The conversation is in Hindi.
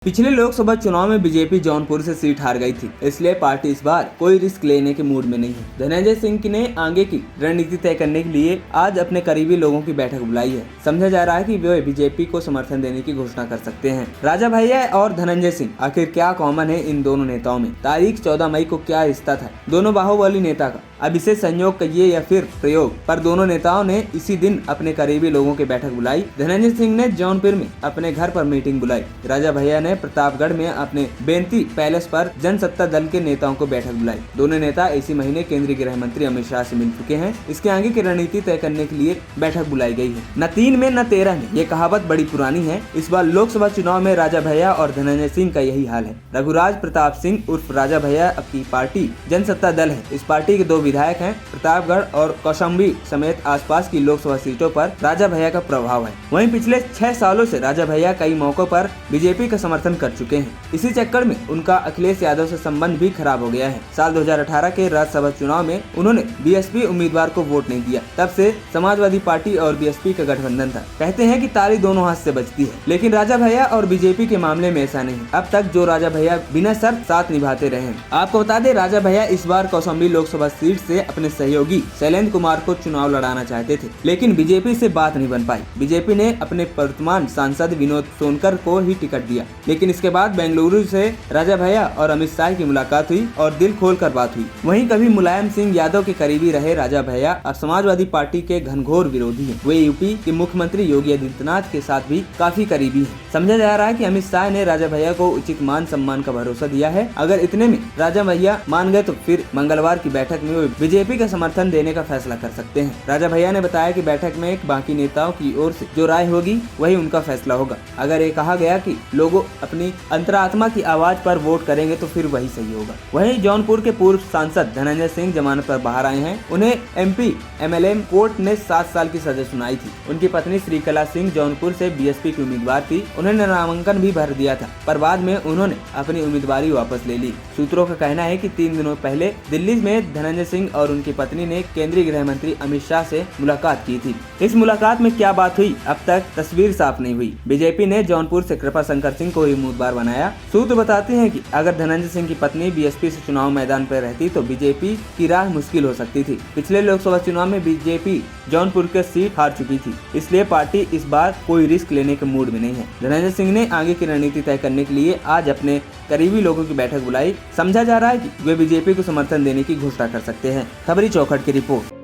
पिछले लोकसभा चुनाव में बीजेपी जौनपुर से सीट हार गई थी, इसलिए पार्टी इस बार कोई रिस्क लेने के मूड में नहीं है। धनंजय सिंह ने आगे की रणनीति तय करने के लिए आज अपने करीबी लोगों की बैठक बुलाई है। समझा जा रहा है कि वे बीजेपी को समर्थन देने की घोषणा कर सकते हैं। राजा भैया और धनंजय सिंह, आखिर क्या कॉमन है इन दोनों नेताओं में? तारीख 14 मई को क्या रिश्ता था दोनों बाहुबली नेता का? अब इसे संयोग कहिए या फिर प्रयोग, पर दोनों नेताओं ने इसी दिन अपने करीबी लोगों की बैठक बुलाई। धनंजय सिंह ने जौनपुर में अपने घर पर मीटिंग बुलाई। राजा भैया ने प्रतापगढ़ में अपने बेंती पैलेस पर जनसत्ता दल के नेताओं को बैठक बुलाई। दोनों नेता इसी महीने केंद्रीय गृह मंत्री अमित शाह से मिल चुके हैं। इसके आगे की रणनीति तय करने के लिए बैठक बुलाई गई है। न 3 में न 13 में, ये कहावत बड़ी पुरानी है। इस बार लोकसभा चुनाव में राजा भैया और धनंजय सिंह का यही हाल है। रघुराज प्रताप सिंह उर्फ राजा भैया अपनी पार्टी जनसत्ता दल है। इस पार्टी के 2 विधायक हैं। प्रतापगढ़ और कौशाम्बी समेत आसपास की लोकसभा सीटों पर राजा भैया का प्रभाव है। वहीं पिछले 6 सालों से राजा भैया कई मौकों पर बीजेपी का समर्थन कर चुके हैं। इसी चक्कर में उनका अखिलेश यादव से संबंध भी खराब हो गया है। साल 2018 के राज्यसभा चुनाव में उन्होंने बीएसपी उम्मीदवार को वोट नहीं दिया। तब से समाजवादी पार्टी और बीएसपी का गठबंधन था। कहते हैं कि ताली दोनों हाथ से बजती है, लेकिन राजा भैया और बीजेपी के मामले में ऐसा नहीं। अब तक जो राजा भैया बिना शर्त साथ निभाते रहे हैं। आपको बता दें, राजा भैया इस बार कौशाम्बी लोकसभा सीट से अपने सहयोगी शैलेंद्र कुमार को चुनाव लड़ाना चाहते थे, लेकिन बीजेपी से बात नहीं बन पाई। बीजेपी ने अपने वर्तमान सांसद विनोद सोनकर को ही टिकट दिया, लेकिन इसके बाद बेंगलुरु से राजा भैया और अमित शाह की मुलाकात हुई और दिल खोलकर बात हुई। वहीं कभी मुलायम सिंह यादव के करीबी रहे राजा भैया अब समाजवादी पार्टी के घनघोर विरोधी हैं। वे यूपी के मुख्यमंत्री योगी आदित्यनाथ के साथ भी काफी करीबी हैं। समझा जा रहा है कि अमित शाह ने राजा भैया को उचित मान सम्मान का भरोसा दिया है। अगर इतने में राजा भैया मान गए तो फिर मंगलवार की बैठक में वे बीजेपी का समर्थन देने का फैसला कर सकते हैं। राजा भैया ने बताया कि बैठक में बाकी नेताओं की ओर से जो राय होगी वही उनका फैसला होगा। अगर ये कहा गया कि लोगों अपनी अंतरात्मा की आवाज पर वोट करेंगे तो फिर वही सही होगा। वहीं जौनपुर के पूर्व सांसद धनंजय सिंह जमानत पर बाहर आए हैं। उन्हें एमपी एमएलए कोर्ट ने 7 साल की सजा सुनाई थी। उनकी पत्नी श्रीकला सिंह जौनपुर से बीएसपी की उम्मीदवार थी। उन्होंने नामांकन भी भर दिया था, पर बाद में उन्होंने अपनी उम्मीदवारी वापस ले ली। सूत्रों का कहना है कि 3 दिनों पहले दिल्ली में धनंजय सिंह और उनकी पत्नी ने केंद्रीय गृह मंत्री अमित शाह से मुलाकात की थी। इस मुलाकात में क्या बात हुई, अब तक तस्वीर साफ नहीं हुई। बीजेपी ने जौनपुर से कृपा शंकर सिंह को ही उम्मीदवार बनाया। सूत्र बताते हैं कि अगर धनंजय सिंह की पत्नी बीएसपी से चुनाव मैदान पर रहती तो बीजेपी की राह मुश्किल हो सकती थी। पिछले लोकसभा चुनाव में बीजेपी जौनपुर की सीट हार चुकी थी, इसलिए पार्टी इस बार कोई रिस्क लेने के मूड में नहीं है। धनंजय सिंह ने आगे की रणनीति तय करने के लिए आज अपने करीबी लोगों की बैठक बुलाई। समझा जा रहा है कि वे बीजेपी को समर्थन देने की घोषणा कर सकते हैं। खबरी चौखट की रिपोर्ट।